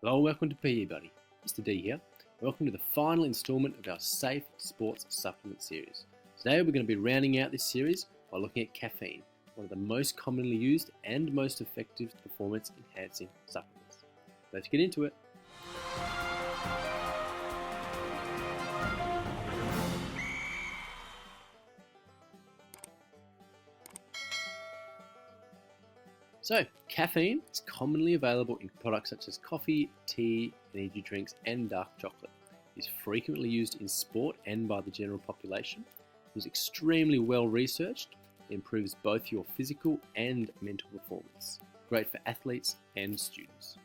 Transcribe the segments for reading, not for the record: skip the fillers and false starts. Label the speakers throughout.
Speaker 1: Hello, welcome to PE Buddy. Mr. D here. Welcome to the final instalment of our Safe Sports Supplement series. Today we're going to be rounding out this series by looking at caffeine, one of the most commonly used and most effective performance enhancing supplements. Let's get into it. So, caffeine is commonly available in products such as coffee, tea, energy drinks, and dark chocolate. It is frequently used in sport and by the general population. It is extremely well researched. It improves both your physical and mental performance. Great for athletes and students.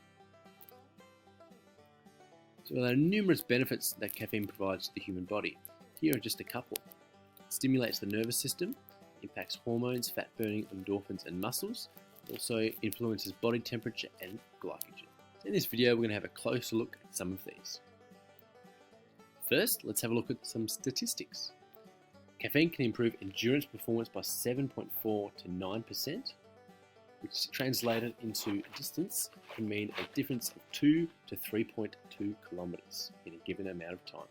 Speaker 1: So there are numerous benefits that caffeine provides to the human body. Here are just a couple. It stimulates the nervous system, impacts hormones, fat burning, endorphins, and muscles. Also influences body temperature and glycogen. So in this video, we're going to have a closer look at some of these. First, let's have a look at some statistics. Caffeine can improve endurance performance by 7.4 to 9%, which translated into a distance can mean a difference of 2 to 3.2 kilometers in a given amount of time.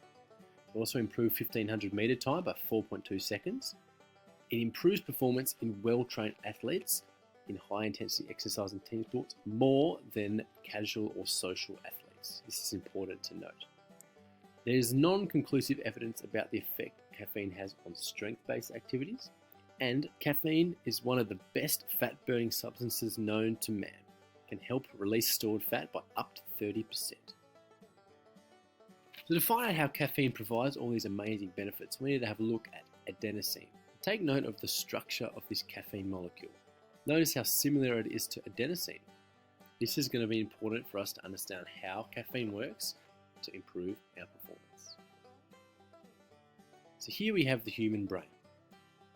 Speaker 1: It also improves 1500 meter time by 4.2 seconds. It improves performance in well-trained athletes in high-intensity exercise and team sports more than casual or social athletes. This is important to note. There is non-conclusive evidence about the effect caffeine has on strength-based activities, and caffeine is one of the best fat-burning substances known to man. It can help release stored fat by up to 30%. So to find out how caffeine provides all these amazing benefits, we need to have a look at adenosine. Take note of the structure of this caffeine molecule. Notice how similar it is to adenosine. This is going to be important for us to understand how caffeine works to improve our performance. So here we have the human brain.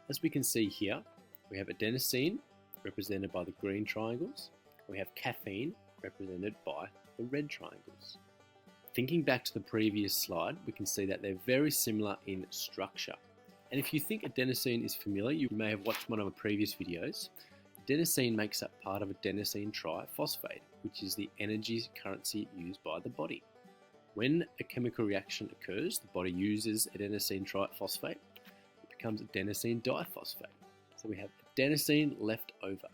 Speaker 1: As we can see here, we have adenosine represented by the green triangles. We have caffeine represented by the red triangles. Thinking back to the previous slide, we can see that they're very similar in structure. And if you think adenosine is familiar, you may have watched one of my previous videos. Adenosine makes up part of adenosine triphosphate, which is the energy currency used by the body. When a chemical reaction occurs, the body uses adenosine triphosphate. It becomes adenosine diphosphate. So we have adenosine left over.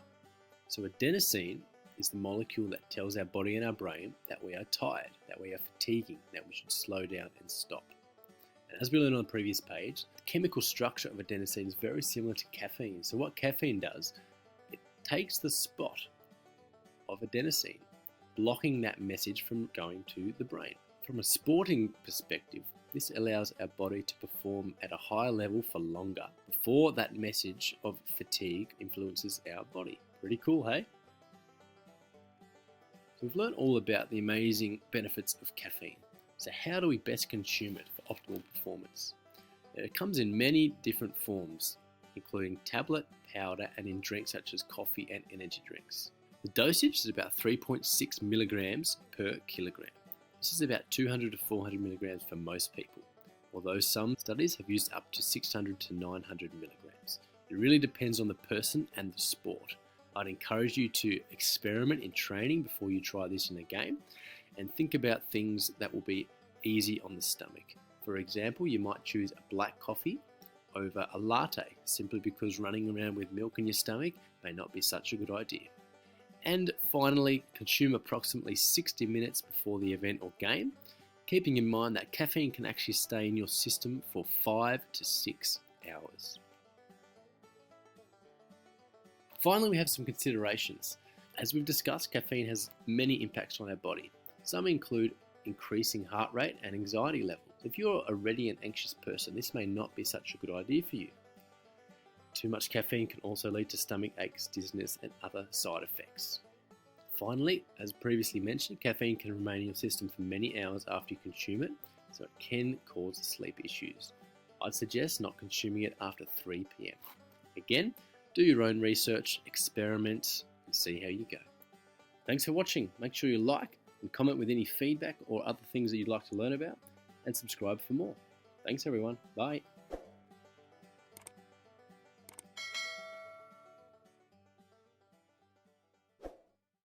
Speaker 1: So adenosine is the molecule that tells our body and our brain that we are tired, that we are fatiguing, that we should slow down and stop. And as we learned on the previous page, the chemical structure of adenosine is very similar to caffeine. So what caffeine does, takes the spot of adenosine, blocking that message from going to the brain. From a sporting perspective, this allows our body to perform at a higher level for longer before that message of fatigue influences our body. Pretty cool, hey? So we've learned all about the amazing benefits of caffeine. So how do we best consume it for optimal performance? It comes in many different forms, including tablet, powder, and in drinks such as coffee and energy drinks. The dosage is about 3.6 milligrams per kilogram. This is about 200 to 400 milligrams for most people, although some studies have used up to 600 to 900 milligrams. It really depends on the person and the sport. I'd encourage you to experiment in training before you try this in a game, and think about things that will be easy on the stomach. For example, you might choose a black coffee over a latte, simply because running around with milk in your stomach may not be such a good idea. And finally, consume approximately 60 minutes before the event or game, keeping in mind that caffeine can actually stay in your system for 5 to 6 hours. Finally, we have some considerations. As we've discussed, caffeine has many impacts on our body. Some include increasing heart rate and anxiety levels. If you're already an anxious person, this may not be such a good idea for you. Too much caffeine can also lead to stomach aches, dizziness, and other side effects. Finally, as previously mentioned, caffeine can remain in your system for many hours after you consume it, so it can cause sleep issues. I'd suggest not consuming it after 3 p.m. Again, do your own research, experiment, and see how you go. Thanks for watching. Make sure you like and comment with any feedback or other things that you'd like to learn about, and subscribe for more. Thanks everyone. Bye.